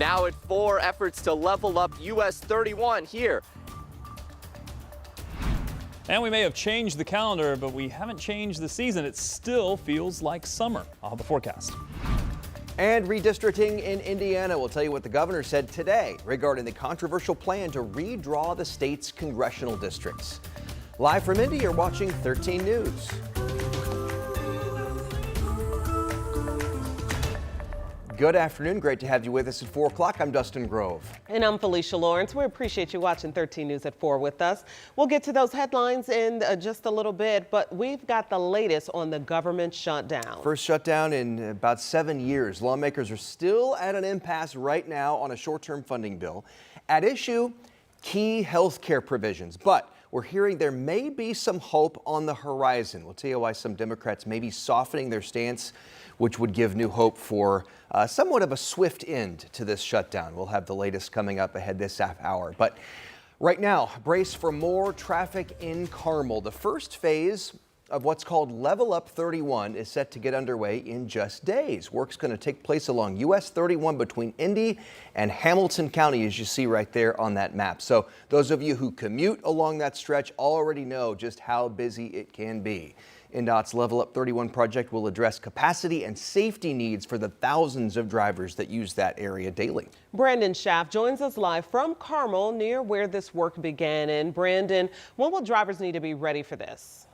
Now at 4, efforts to level up US 31 here. And we may have changed the calendar, but we haven't changed the season. It still feels like summer. I'll have the forecast. And redistricting in Indiana. We'll tell you what the governor said today regarding the controversial plan to redraw the state's congressional districts. Live from Indy, you're watching 13 News. Good afternoon. Great to have you with us at 4 o'clock. I'm Dustin Grove. And I'm Felicia Lawrence. We appreciate you watching 13 News at 4 with us. We'll get to those headlines in just a little bit, but we've got the latest on the government shutdown. First shutdown in about 7 years. Lawmakers are still at an impasse right now on a short-term funding bill. At issue, key health care provisions. But we're hearing there may be some hope on the horizon. We'll tell you why some Democrats may be softening their stance, which would give new hope for somewhat of a swift end to this shutdown. We'll have the latest coming up ahead this half hour. But right now, brace for more traffic in Carmel. The first phase of what's called Level Up 31 is set to get underway in just days. Work's going to take place along US 31 between Indy and Hamilton County, as you see right there on that map. So those of you who commute along that stretch already know just how busy it can be. INDOT's Level Up 31 project will address capacity and safety needs for the thousands of drivers that use that area daily. Brandon Schaff joins us live from Carmel, near where this work began. And Brandon, when will drivers need to be ready for this?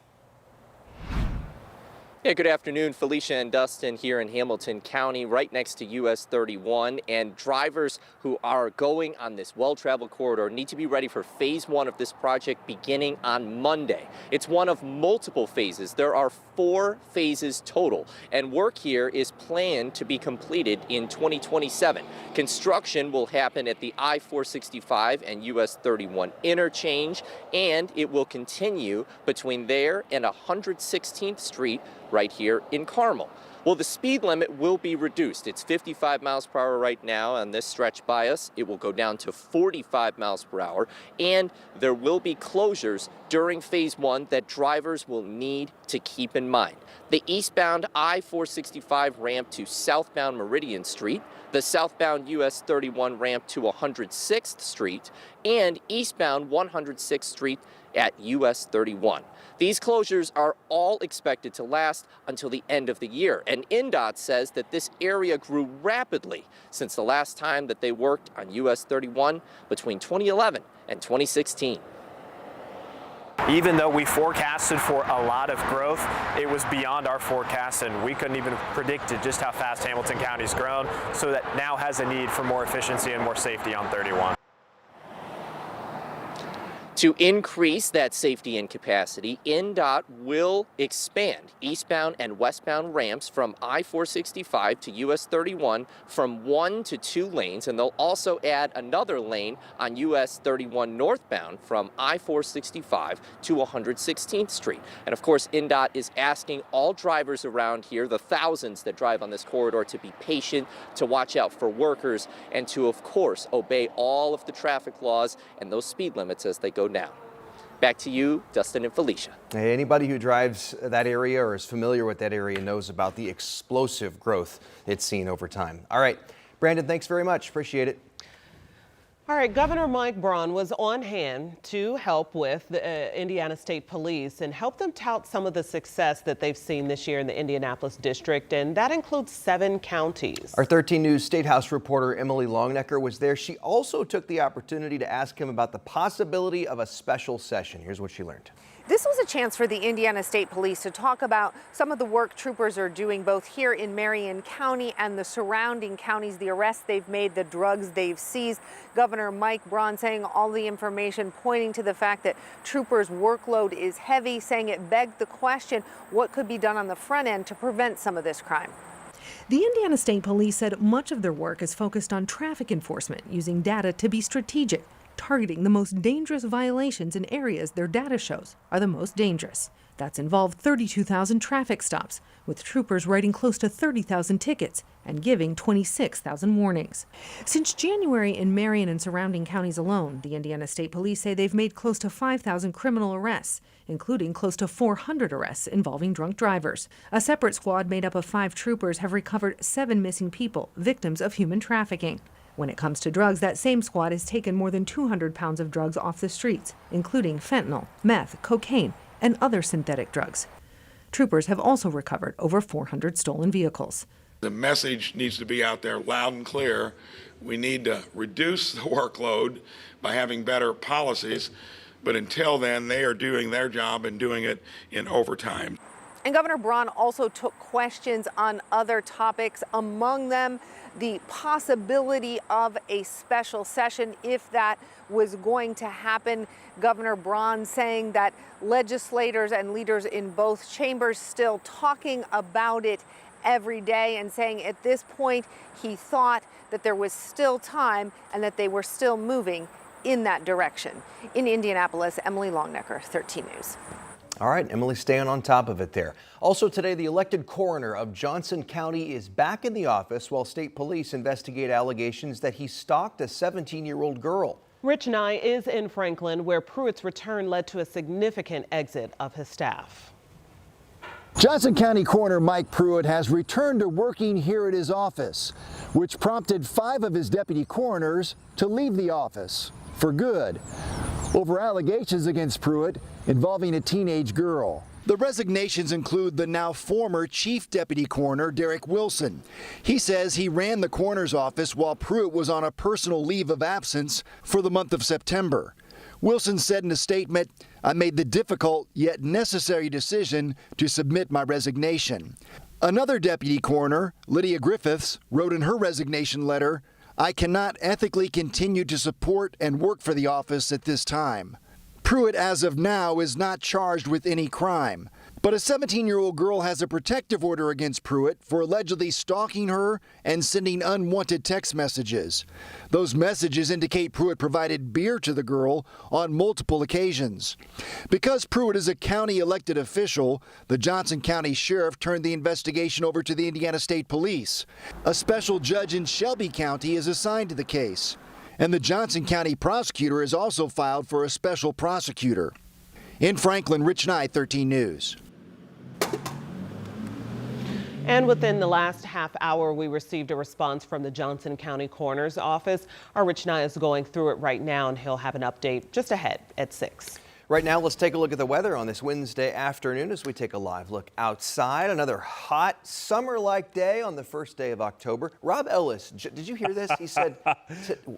Yeah, good afternoon, Felicia and Dustin here in Hamilton County, right next to US 31. And drivers who are going on this well-traveled corridor need to be ready for phase 1 of this project beginning on Monday. It's one of multiple phases. There are 4 phases total, and work here is planned to be completed in 2027. Construction will happen at the I-465 and US 31 interchange, and it will continue between there and 116th Street right here in Carmel. Well, the speed limit will be reduced. It's 55 miles per hour right now on this stretch by us. It will go down to 45 miles per hour, and there will be closures during phase 1 that drivers will need to keep in mind. The eastbound I-465 ramp to southbound Meridian Street, the southbound US 31 ramp to 106th Street, and eastbound 106th Street at US 31. These closures are all expected to last until the end of the year, and INDOT says that this area grew rapidly since the last time that they worked on US 31 between 2011 and 2016. Even though we forecasted for a lot of growth, it was beyond our forecast, and we couldn't even have predicted just how fast Hamilton County's grown, so that now has a need for more efficiency and more safety on 31. To increase that safety and capacity, INDOT will expand eastbound and westbound ramps from I-465 to US 31 from 1 to 2 lanes, and they'll also add another lane on US 31 northbound from I-465 to 116th Street. And of course, INDOT is asking all drivers around here, the thousands that drive on this corridor, to be patient, to watch out for workers, and to, of course, obey all of the traffic laws and those speed limits as they go down. Back to you, Dustin and Felicia. Hey, anybody who drives that area or is familiar with that area knows about the explosive growth it's seen over time. All right, Brandon, thanks very much. Appreciate it. All right, Governor Mike Braun was on hand to help with the Indiana State Police and help them tout some of the success that they've seen this year in the Indianapolis district, and that includes 7 counties. Our 13 News State House reporter Emily Longnecker was there. She also took the opportunity to ask him about the possibility of a special session. Here's what she learned. This was a chance for the Indiana State Police to talk about some of the work troopers are doing both here in Marion County and the surrounding counties, the arrests they've made, the drugs they've seized. Governor Mike Braun saying all the information pointing to the fact that troopers' workload is heavy, saying it begged the question what could be done on the front end to prevent some of this crime. The Indiana State Police said much of their work is focused on traffic enforcement, using data to be strategic, targeting the most dangerous violations in areas their data shows are the most dangerous. That's involved 32,000 traffic stops, with troopers writing close to 30,000 tickets and giving 26,000 warnings. Since January in Marion and surrounding counties alone, the Indiana State Police say they've made close to 5,000 criminal arrests, including close to 400 arrests involving drunk drivers. A separate squad made up of 5 troopers have recovered 7 missing people, victims of human trafficking. When it comes to drugs, that same squad has taken more than 200 pounds of drugs off the streets, including fentanyl, meth, cocaine, and other synthetic drugs. Troopers have also recovered over 400 stolen vehicles. The message needs to be out there loud and clear. We need to reduce the workload by having better policies, but until then, they are doing their job and doing it in overtime. And Governor Braun also took questions on other topics, among them the possibility of a special session if that was going to happen. Governor Braun saying that legislators and leaders in both chambers still talking about it every day, and saying at this point he thought that there was still time and that they were still moving in that direction. In Indianapolis, Emily Longnecker, 13 News. All right, Emily, staying on top of it there. Also today, the elected coroner of Johnson County is back in the office while state police investigate allegations that he stalked a 17-year-old girl. Rich Nye is in Franklin, where Pruitt's return led to a significant exit of his staff. Johnson County Coroner Mike Pruitt has returned to working here at his office, which prompted 5 of his deputy coroners to leave the office for good over allegations against Pruitt involving a teenage girl. The resignations include the now former Chief Deputy Coroner Derek Wilson. He says he ran the coroner's office while Pruitt was on a personal leave of absence for the month of September. Wilson said in a statement, "I made the difficult yet necessary decision to submit my resignation." Another deputy coroner, Lydia Griffiths, wrote in her resignation letter, "I cannot ethically continue to support and work for the office at this time." Pruitt, as of now, is not charged with any crime. But a 17-year-old girl has a protective order against Pruitt for allegedly stalking her and sending unwanted text messages. Those messages indicate Pruitt provided beer to the girl on multiple occasions. Because Pruitt is a county elected official, the Johnson County Sheriff turned the investigation over to the Indiana State Police. A special judge in Shelby County is assigned to the case. And the Johnson County prosecutor has also filed for a special prosecutor. In Franklin, Rich Nye, 13 News. And within the last half hour, we received a response from the Johnson County Coroner's Office. Our Rich Nye is going through it right now, and he'll have an update just ahead at 6. Right now, let's take a look at the weather on this Wednesday afternoon as we take a live look outside. Another hot summer-like day on the first day of October. Rob Ellis, did you hear this? He said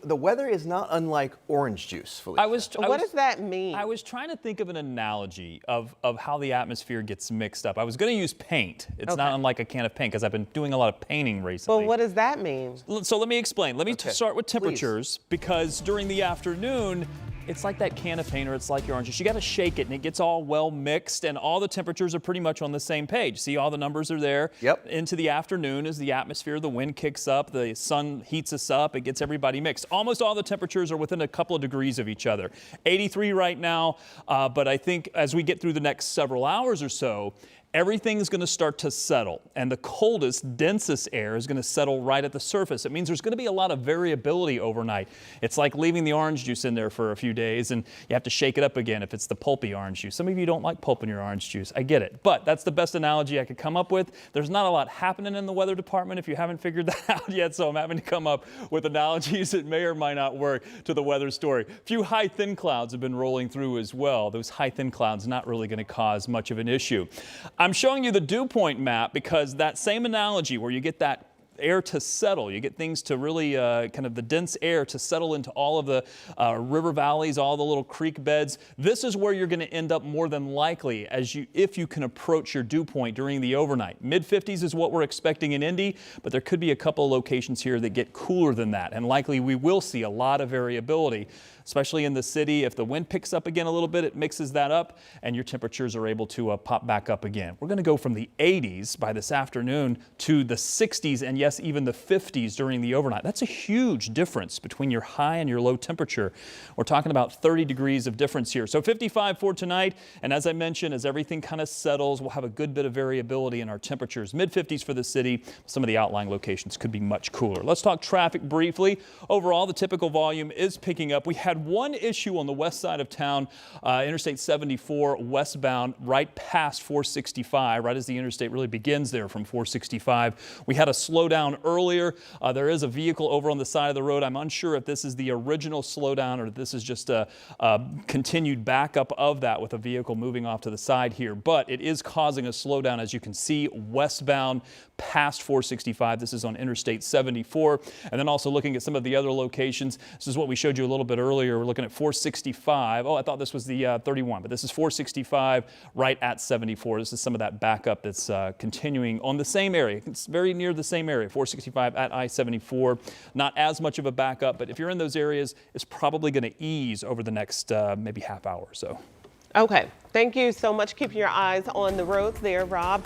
the weather is not unlike orange juice, Felicia. What does that mean? I was trying to think of an analogy of how the atmosphere gets mixed up. I was going to use paint. It's not unlike a can of paint because I've been doing a lot of painting recently. Well, what does that mean? So let me explain. Let me start with temperatures, because during the afternoon, it's like that can of paint, or it's like your orange juice. You got to shake it and it gets all well mixed, and all the temperatures are pretty much on the same page. See, all the numbers are there. Yep. Into the afternoon, as the atmosphere, the wind kicks up, the sun heats us up, it gets everybody mixed. Almost all the temperatures are within a couple of degrees of each other. 83 right now, but I think as we get through the next several hours or so, everything's going to start to settle, and the coldest, densest air is going to settle right at the surface. It means there's going to be a lot of variability overnight. It's like leaving the orange juice in there for a few days, and you have to shake it up again if it's the pulpy orange juice. Some of you don't like pulp in your orange juice. I get it, but that's the best analogy I could come up with. There's not a lot happening in the weather department if you haven't figured that out yet, so I'm having to come up with analogies that may or might not work to the weather story. A few high thin clouds have been rolling through as well. Those high thin clouds not really going to cause much of an issue. I'm showing you the dew point map because that same analogy where you get that air to settle, you get things to really kind of the dense air to settle into all of the river valleys, all the little creek beds. This is where you're going to end up more than likely if you can approach your dew point during the overnight. Mid-50s is what we're expecting in Indy, but there could be a couple of locations here that get cooler than that, and likely we will see a lot of variability, especially in the city. If the wind picks up again a little bit, it mixes that up, and your temperatures are able to pop back up again. We're going to go from the 80s by this afternoon to the 60s, and yes, even the 50s during the overnight. That's a huge difference between your high and your low temperature. We're talking about 30 degrees of difference here. So 55 for tonight, and as I mentioned, as everything kind of settles, we'll have a good bit of variability in our temperatures. Mid-50s for the city. Some of the outlying locations could be much cooler. Let's talk traffic briefly. Overall, the typical volume is picking up. We had one issue on the west side of town, Interstate 74 westbound, right past 465, right as the interstate really begins there from 465. We had a slowdown slowdown earlier. There is a vehicle over on the side of the road. I'm unsure if this is the original slowdown or if this is just a continued backup of that with a vehicle moving off to the side here. But it is causing a slowdown, as you can see, westbound past 465. This is on Interstate 74. And then also looking at some of the other locations. This is what we showed you a little bit earlier. We're looking at 465. Oh, I thought this was the 31, but this is 465 right at 74. This is some of that backup that's continuing on the same area. It's very near the same area, 465 at I-74. Not as much of a backup, but if you're in those areas, it's probably going to ease over the next maybe half hour or so. Okay, thank you so much. Keeping your eyes on the roads there, Rob.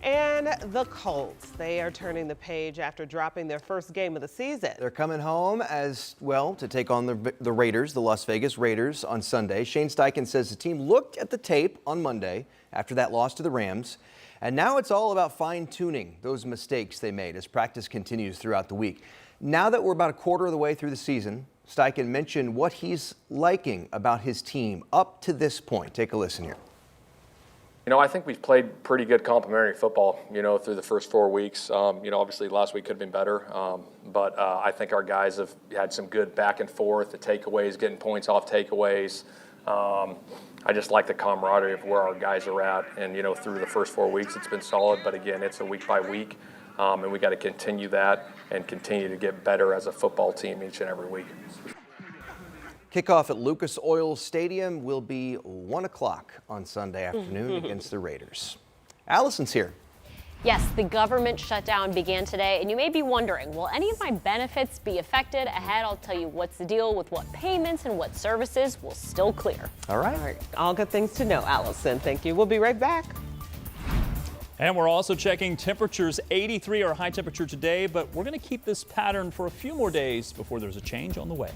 And the Colts, they are turning the page after dropping their first game of the season. They're coming home as well to take on the Raiders, the Las Vegas Raiders, on Sunday. Shane Steichen says the team looked at the tape on Monday after that loss to the Rams, and now it's all about fine-tuning those mistakes they made as practice continues throughout the week. Now that we're about a quarter of the way through the season, Steichen mentioned what he's liking about his team up to this point. Take a listen here. You know, I think we've played pretty good complementary football, you know, through the first 4 weeks. You know, obviously last week could have been better, but I think our guys have had some good back and forth, the takeaways, getting points off takeaways. I just like the camaraderie of where our guys are at. And, you know, through the first 4 weeks, it's been solid. But, again, it's a week by week, and we got to continue that and continue to get better as a football team each and every week. Kickoff at Lucas Oil Stadium will be 1 o'clock on Sunday afternoon against the Raiders. Allison's here. Yes, the government shutdown began today, and you may be wondering, will any of my benefits be affected? Ahead, I'll tell you what's the deal with what payments and what services will still clear. All right. All right, all good things to know, Allison. Thank you. We'll be right back. And we're also checking temperatures. 83 our high temperature today, but we're going to keep this pattern for a few more days before there's a change on the way.